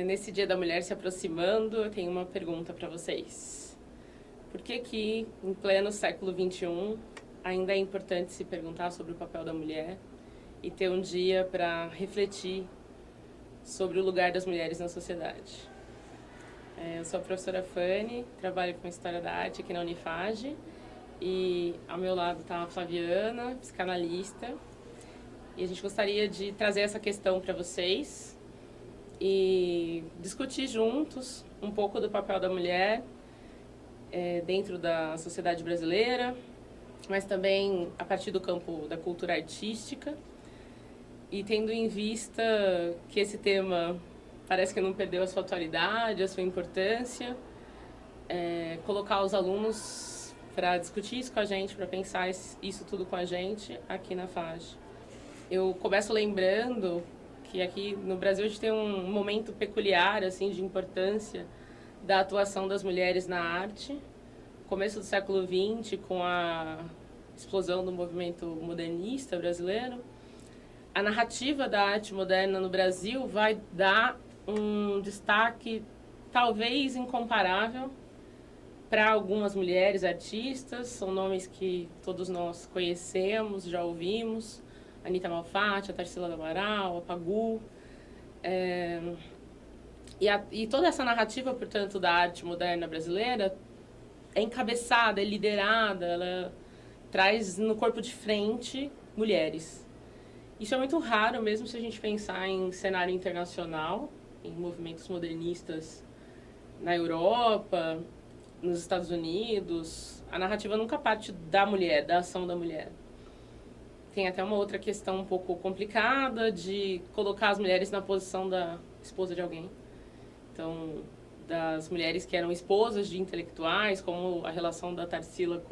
nesse Dia da Mulher se aproximando, eu tenho uma pergunta para vocês. Por que, em pleno século XXI, ainda é importante se perguntar sobre o papel da mulher e ter um dia para refletir sobre o lugar das mulheres na sociedade? Eu sou a professora Fanny, trabalho com História da Arte aqui na Unifage e ao meu lado está a Flaviana, psicanalista, e a gente gostaria de trazer essa questão para vocês e discutir juntos um pouco do papel da mulher dentro da sociedade brasileira, mas também a partir do campo da cultura artística, e tendo em vista que esse tema parece que não perdeu a sua atualidade, a sua importância, colocar os alunos para discutir isso com a gente, para pensar isso tudo com a gente aqui na FAGE. Eu começo lembrando que aqui no Brasil a gente tem um momento peculiar assim, de importância da atuação das mulheres na arte. Começo do século XX, com a explosão do movimento modernista brasileiro, a narrativa da arte moderna no Brasil vai dar um destaque talvez incomparável para algumas mulheres artistas. São nomes que todos nós conhecemos, já ouvimos: Anita Malfatti, a Tarsila do Amaral, a Pagu. E toda essa narrativa, portanto, da arte moderna brasileira é encabeçada, é liderada, ela traz no corpo de frente mulheres. Isso é muito raro, mesmo se a gente pensar em cenário internacional, em movimentos modernistas na Europa, nos Estados Unidos. A narrativa nunca parte da mulher, da ação da mulher. Tem até uma outra questão um pouco complicada de colocar as mulheres na posição da esposa de alguém. Então, das mulheres que eram esposas de intelectuais, como a relação da Tarsila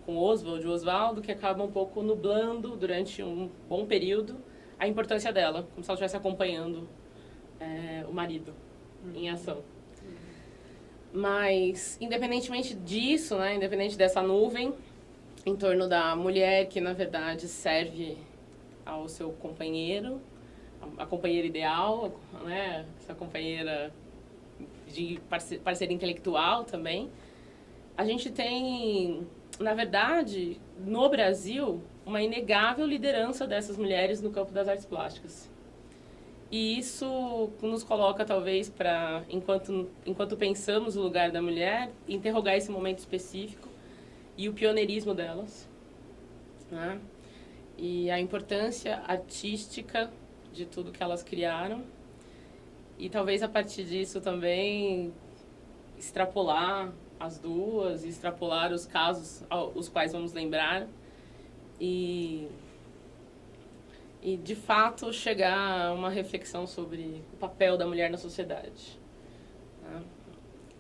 com Oswaldo, que acaba um pouco nublando, durante um bom período, a importância dela, como se ela estivesse acompanhando o marido em ação. Mas, independentemente disso, né, independente dessa nuvem em torno da mulher, que na verdade serve ao seu companheiro, a companheira ideal, né, essa companheira de parceira intelectual também, a gente tem, na verdade, no Brasil, uma inegável liderança dessas mulheres no campo das artes plásticas. E isso nos coloca, talvez, para, enquanto pensamos o lugar da mulher, interrogar esse momento específico e o pioneirismo delas, né? E a importância artística de tudo que elas criaram. E talvez, a partir disso, também extrapolar as duas, extrapolar os casos os quais vamos lembrar e de fato, chegar a uma reflexão sobre o papel da mulher na sociedade. Tá?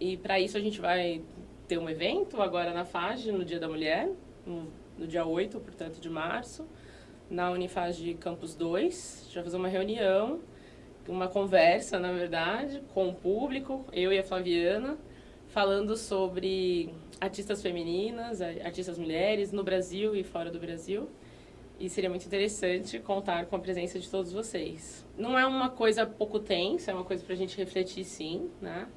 E, para isso, a gente vai ter um evento agora na FAGE, no Dia da Mulher, no dia 8, portanto, de março, na Unifage Campus 2. A gente vai fazer uma reunião, uma conversa, na verdade, com o público, eu e a Flaviana, falando sobre artistas femininas, artistas mulheres, no Brasil e fora do Brasil. E seria muito interessante contar com a presença de todos vocês. Não é uma coisa pouco tensa, é uma coisa para a gente refletir, sim, né?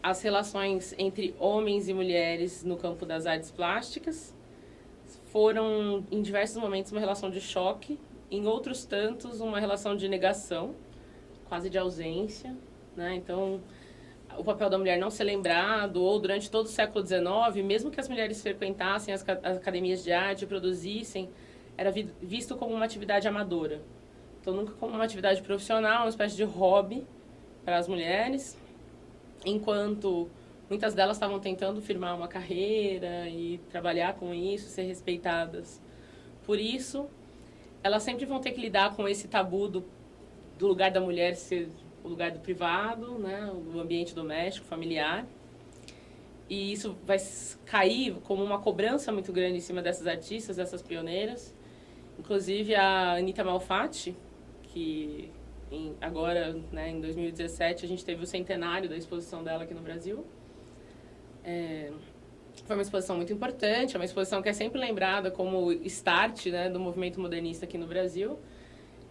As relações entre homens e mulheres no campo das artes plásticas foram, em diversos momentos, uma relação de choque, em outros tantos, uma relação de negação, quase de ausência, né? Então, o papel da mulher não ser lembrado, ou durante todo o século XIX, mesmo que as mulheres frequentassem as academias de arte, produzissem, era visto como uma atividade amadora. Então, nunca como uma atividade profissional, uma espécie de hobby para as mulheres, enquanto muitas delas estavam tentando firmar uma carreira e trabalhar com isso, ser respeitadas. Por isso, elas sempre vão ter que lidar com esse tabu do lugar da mulher ser o lugar do privado, né, o ambiente doméstico, familiar. E isso vai cair como uma cobrança muito grande em cima dessas artistas, dessas pioneiras. Inclusive, a Anita Malfatti, que agora, né, em 2017, a gente teve o centenário da exposição dela aqui no Brasil. Foi uma exposição muito importante, é uma exposição que é sempre lembrada como start, né, do movimento modernista aqui no Brasil.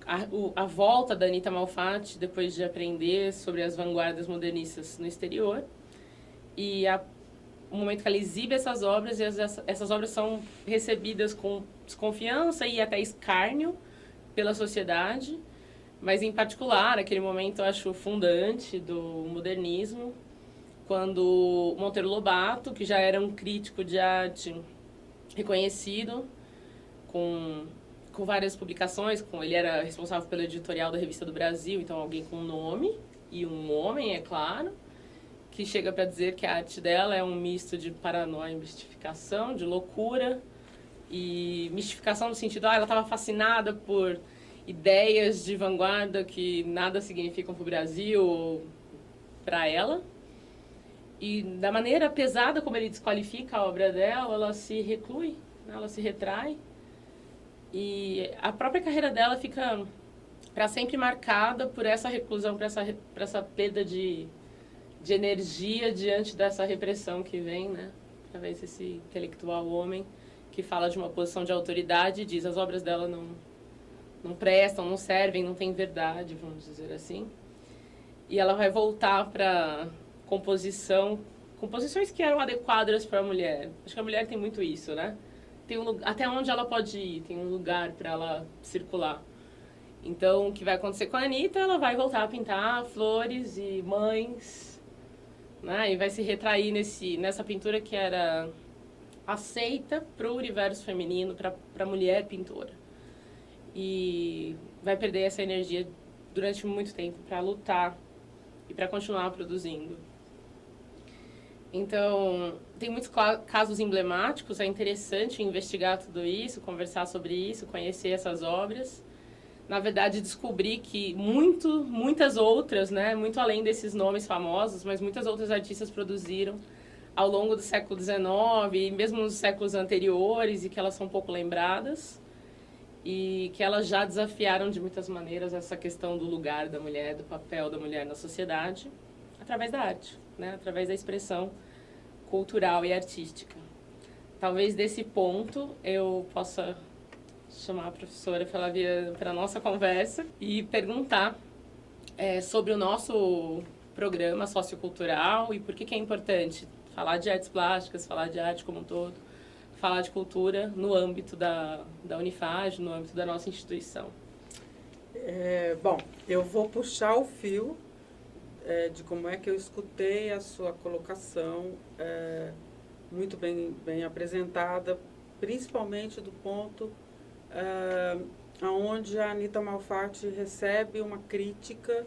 a volta da Anita Malfatti, depois de aprender sobre as vanguardas modernistas no exterior, e o momento que ela exibe essas obras, e essas obras são recebidas com desconfiança e até escárnio pela sociedade, mas em particular, aquele momento eu acho fundante do modernismo, quando Monteiro Lobato, que já era um crítico de arte reconhecido, com várias publicações, ele era responsável pelo editorial da Revista do Brasil, então alguém com nome, e um homem, é claro, que chega para dizer que a arte dela é um misto de paranoia e mistificação, de loucura, e mistificação no sentido, ela estava fascinada por ideias de vanguarda que nada significam para o Brasil ou para ela. E da maneira pesada como ele desqualifica a obra dela, ela se reclui, né? Ela se retrai. E a própria carreira dela fica para sempre marcada por essa reclusão, por essa perda de energia diante dessa repressão que vem, né? Através desse intelectual homem que fala de uma posição de autoridade e diz as obras dela não prestam, não servem, não têm verdade, vamos dizer assim. E ela vai voltar para composições que eram adequadas para a mulher. Acho que a mulher tem muito isso, né? Tem até onde ela pode ir, tem um lugar para ela circular. Então, o que vai acontecer com a Anita, ela vai voltar a pintar flores e mães, né? E vai se retrair nessa pintura que era aceita para o universo feminino, para a mulher pintora. E vai perder essa energia durante muito tempo para lutar e para continuar produzindo. Então, tem muitos casos emblemáticos, é interessante investigar tudo isso, conversar sobre isso, conhecer essas obras. Na verdade, descobri que muitas outras, né, muito além desses nomes famosos, mas muitas outras artistas produziram ao longo do século XIX e mesmo nos séculos anteriores, e que elas são pouco lembradas, e que elas já desafiaram de muitas maneiras essa questão do lugar da mulher, do papel da mulher na sociedade, através da arte, né, através da expressão cultural e artística. Talvez desse ponto eu possa chamar a professora para a nossa conversa e perguntar sobre o nosso programa sociocultural e por que é importante falar de artes plásticas, falar de arte como um todo, falar de cultura no âmbito da Unifage, no âmbito da nossa instituição. Bom, eu vou puxar o fio de como é que eu escutei a sua colocação, muito bem apresentada, principalmente do ponto onde a Anita Malfatti recebe uma crítica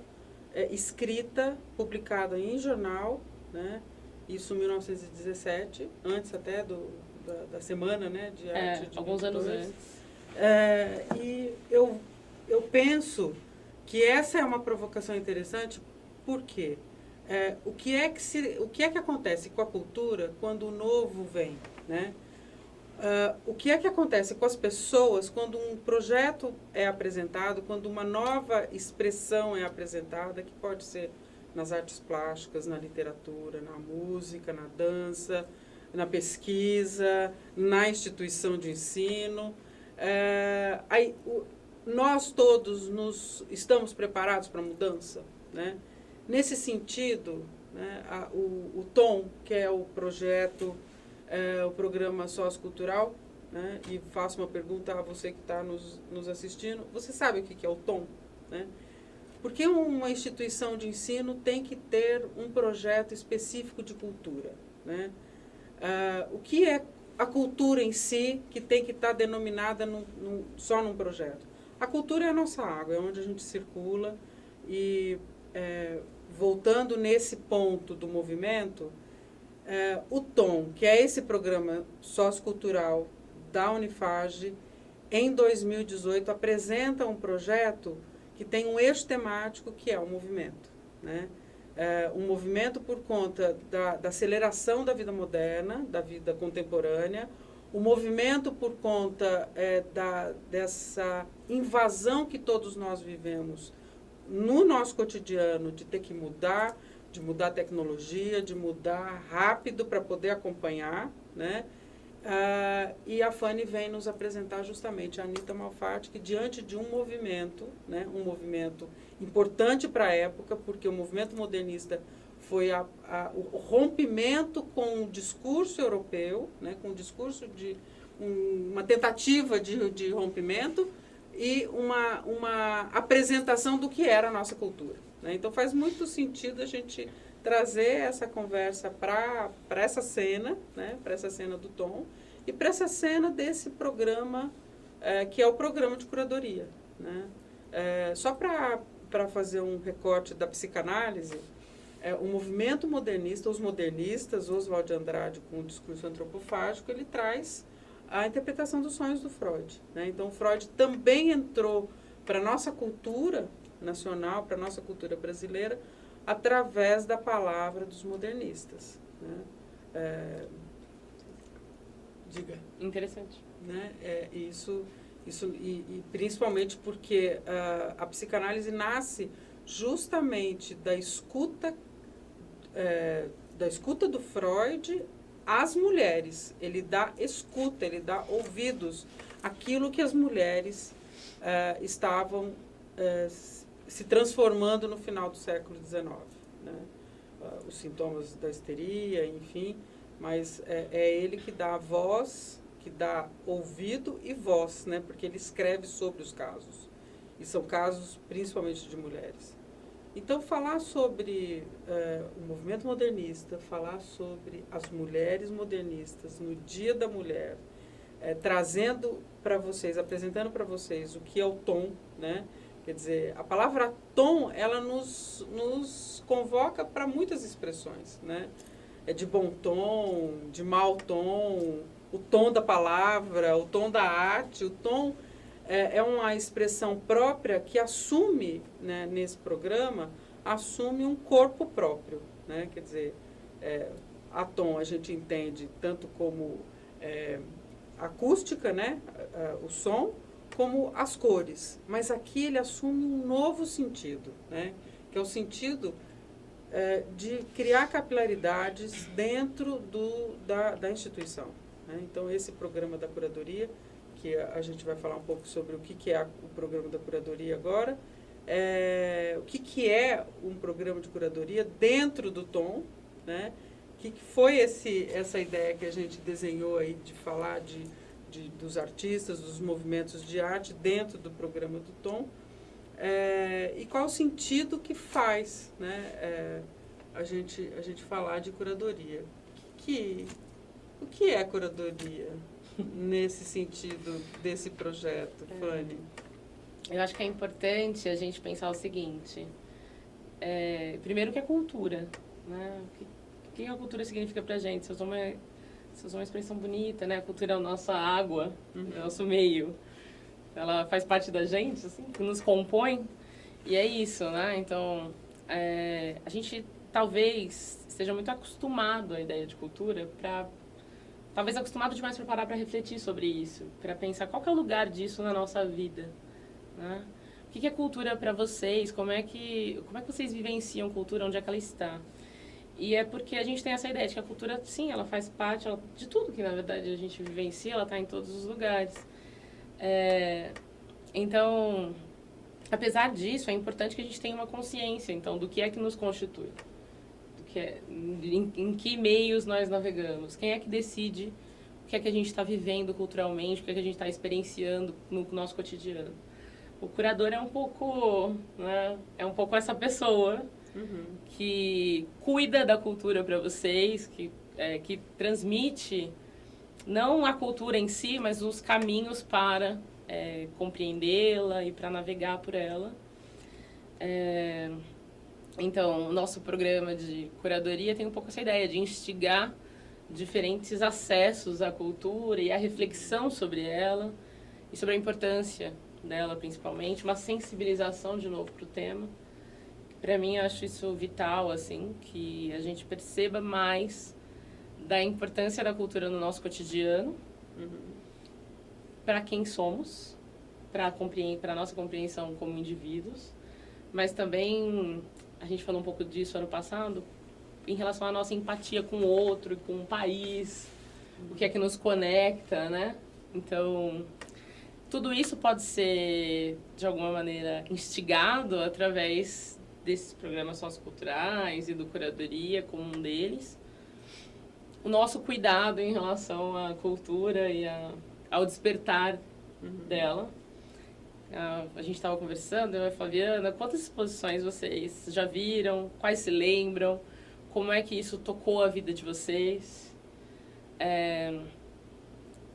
escrita, publicada em jornal, né? Isso em 1917, antes até da semana, né, de arte de alguns anos antes. E eu penso que essa é uma provocação interessante. Por quê? O que é que acontece com a cultura quando o novo vem, né? O que é que acontece com as pessoas quando um projeto é apresentado, quando uma nova expressão é apresentada, que pode ser nas artes plásticas, na literatura, na música, na dança, na pesquisa, na instituição de ensino. Nós todos estamos preparados para a mudança, né? Nesse sentido, né, o TOM, que é o projeto, o programa sociocultural, né, e faço uma pergunta a você que está nos assistindo, você sabe o que é o TOM? Né? Porque uma instituição de ensino tem que ter um projeto específico de cultura, né? O que é a cultura em si que tem que estar denominada só num projeto? A cultura é a nossa água, é onde a gente circula e... voltando nesse ponto do movimento, o TOM, que é esse programa sociocultural da Unifage, em 2018 apresenta um projeto que tem um eixo temático que é o movimento, né? Um movimento por conta da aceleração da vida moderna, da vida contemporânea, o movimento por conta dessa invasão que todos nós vivemos no nosso cotidiano, de ter que mudar, de mudar a tecnologia, de mudar rápido para poder acompanhar, né? E a Fanny vem nos apresentar justamente a Anita Malfatti, que diante de um movimento, né, um movimento importante para a época, porque o movimento modernista foi o rompimento com o discurso europeu, né, com o discurso de uma tentativa de rompimento e uma apresentação do que era a nossa cultura, né? Então faz muito sentido a gente trazer essa conversa para essa cena, né, para essa cena do Tom e para essa cena desse programa, que é o programa de curadoria, né? Só para fazer um recorte da psicanálise, o movimento modernista, os modernistas, Oswald de Andrade com o discurso antropofágico, ele traz a interpretação dos sonhos do Freud, né? Então, Freud também entrou para a nossa cultura nacional, para a nossa cultura brasileira, através da palavra dos modernistas, né? Diga. Interessante. Né? Isso e principalmente porque a psicanálise nasce justamente da escuta do Freud às mulheres. Ele dá escuta, ele dá ouvidos àquilo que as mulheres estavam se transformando no final do século XIX, né? Os sintomas da histeria, enfim, mas é ele que dá voz, que dá ouvido e voz, né? Porque ele escreve sobre os casos, e são casos principalmente de mulheres. Então, falar sobre o movimento modernista, falar sobre as mulheres modernistas no Dia da Mulher, trazendo para vocês, apresentando para vocês o que é o tom, né? Quer dizer, a palavra tom, ela nos convoca para muitas expressões, né? De bom tom, de mau tom, o tom da palavra, o tom da arte. O tom é uma expressão própria que assume, né, nesse programa, assume um corpo próprio, né? Quer dizer, a tom a gente entende tanto como acústica, né? O som, como as cores, mas aqui ele assume um novo sentido, né? Que é o sentido de criar capilaridades dentro da instituição, né? Então, esse programa da curadoria, que a gente vai falar um pouco sobre o que é o programa da curadoria agora, o que é um programa de curadoria dentro do tom, né? Que foi essa ideia que a gente desenhou aí de falar dos artistas, dos movimentos de arte dentro do programa do Tom, e qual o sentido que faz, né, a gente falar de curadoria. O que é curadoria nesse sentido desse projeto, Fanny? Eu acho que é importante a gente pensar o seguinte, primeiro que é cultura, né? O que a cultura significa pra gente? Você usou uma expressão bonita, né? A cultura é a nossa água, é o nosso meio. Ela faz parte da gente, assim, que nos compõe. E é isso, né? Então, a gente talvez esteja muito acostumado à ideia de cultura talvez acostumado demais para parar para refletir sobre isso, para pensar qual que é o lugar disso na nossa vida, né? O que é cultura para vocês? Como é que vocês vivenciam cultura? Onde é que ela está? E é porque a gente tem essa ideia de que a cultura, sim, ela faz parte de tudo que, na verdade, a gente vivencia, ela está em todos os lugares. Então, apesar disso, é importante que a gente tenha uma consciência, então, do que é que nos constitui. Em que meios nós navegamos. Quem é que decide o que é que a gente está vivendo culturalmente, o que é que a gente está experienciando no nosso cotidiano. O curador é um pouco, né, essa pessoa que cuida da cultura para vocês, que transmite não a cultura em si, mas os caminhos para compreendê-la e para navegar por ela. Então, o nosso programa de curadoria tem um pouco essa ideia de instigar diferentes acessos à cultura e à reflexão sobre ela e sobre a importância dela, principalmente, uma sensibilização de novo para o tema. Para mim, eu acho isso vital, assim, que a gente perceba mais da importância da cultura no nosso cotidiano, para quem somos, para a nossa compreensão como indivíduos, mas também, a gente falou um pouco disso ano passado, em relação à nossa empatia com o outro, com o país, o que é que nos conecta, né? Então, tudo isso pode ser, de alguma maneira, instigado através desses programas socioculturais e do Curadoria como um deles. O nosso cuidado em relação à cultura e ao despertar dela. A gente estava conversando, eu e a Flaviana, quantas exposições vocês já viram? Quais se lembram? Como é que isso tocou a vida de vocês?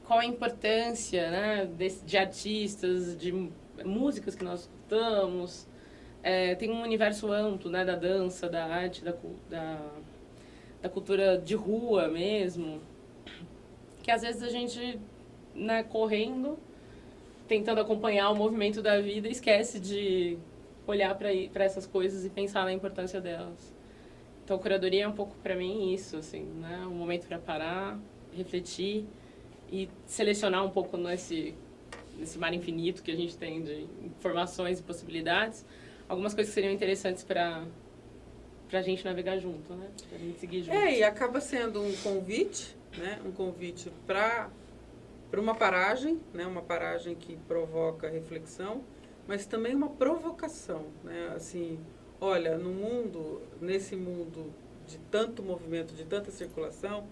Qual a importância, né, de artistas, de músicas que nós escutamos? Tem um universo amplo, né, da dança, da arte, da cultura de rua mesmo, que às vezes a gente, né, correndo, tentando acompanhar o movimento da vida, esquece de olhar para essas coisas e pensar na importância delas. Então, a curadoria é um pouco, para mim, isso, assim, né? Um momento para parar, refletir e selecionar um pouco nesse mar infinito que a gente tem de informações e possibilidades, algumas coisas que seriam interessantes para a gente navegar junto, né? Para a gente seguir junto. E acaba sendo um convite, né? Um convite para uma paragem, né? Uma paragem que provoca reflexão, mas também uma provocação, né? Assim, olha, nesse mundo de tanto movimento, de tanta circulação,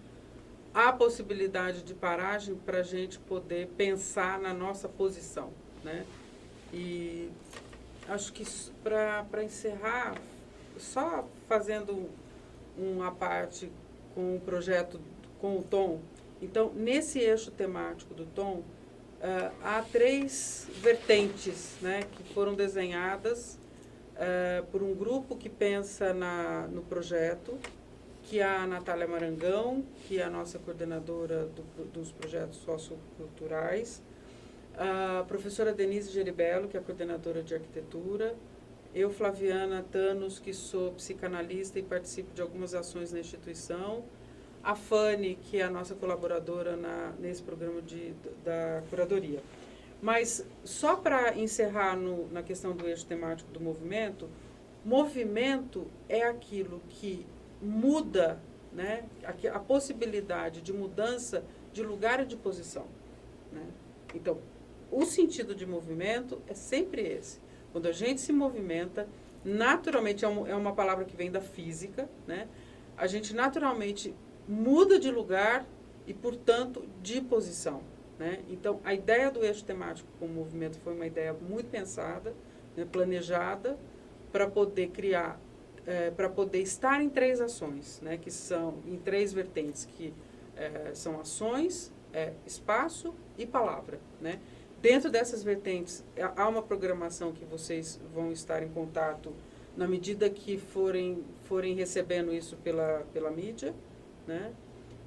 há possibilidade de paragem para a gente poder pensar na nossa posição, né? E acho que para encerrar, só fazendo uma parte com o projeto, com o Tom. Então, nesse eixo temático do Tom, há 3 vertentes, né, que foram desenhadas por um grupo que pensa no projeto, que é a Natália Marangão, que é a nossa coordenadora dos projetos socioculturais, a professora Denise Geribello, que é a coordenadora de arquitetura, eu, Flaviana Thanos, que sou psicanalista e participo de algumas ações na instituição, a Fanny, que é a nossa colaboradora nesse programa da curadoria. Mas, só para encerrar na questão do eixo temático do movimento é aquilo que muda, né, a possibilidade de mudança de lugar e de posição, né? Então, o sentido de movimento é sempre esse. Quando a gente se movimenta, naturalmente, é uma palavra que vem da física, né? A gente naturalmente muda de lugar e, portanto, de posição, né? Então, a ideia do eixo temático com o movimento foi uma ideia muito pensada, né, planejada, para poder criar, para poder estar em 3 ações, né, que são em 3 vertentes, que são ações, espaço e palavra, né? Dentro dessas vertentes, há uma programação que vocês vão estar em contato na medida que forem recebendo isso pela mídia, né?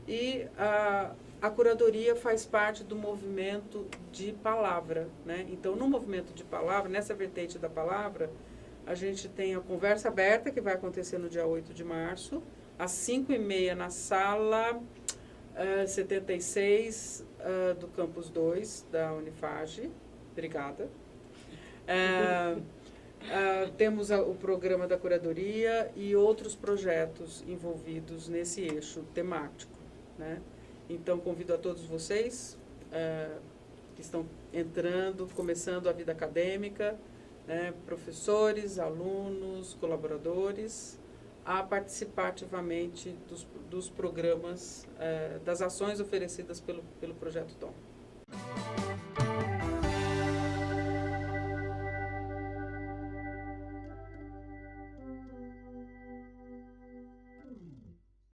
E a curadoria faz parte do movimento de palavra, né? Então, no movimento de palavra, nessa vertente da palavra, a gente tem a conversa aberta, que vai acontecer no dia 8 de março, às 5h30, na sala 76 do Campus 2, da Unifage. Obrigada. Temos o programa da curadoria e outros projetos envolvidos nesse eixo temático, né? Então, convido a todos vocês que estão começando a vida acadêmica, né, professores, alunos, colaboradores, a participar ativamente dos programas, das ações oferecidas pelo Projeto Tom.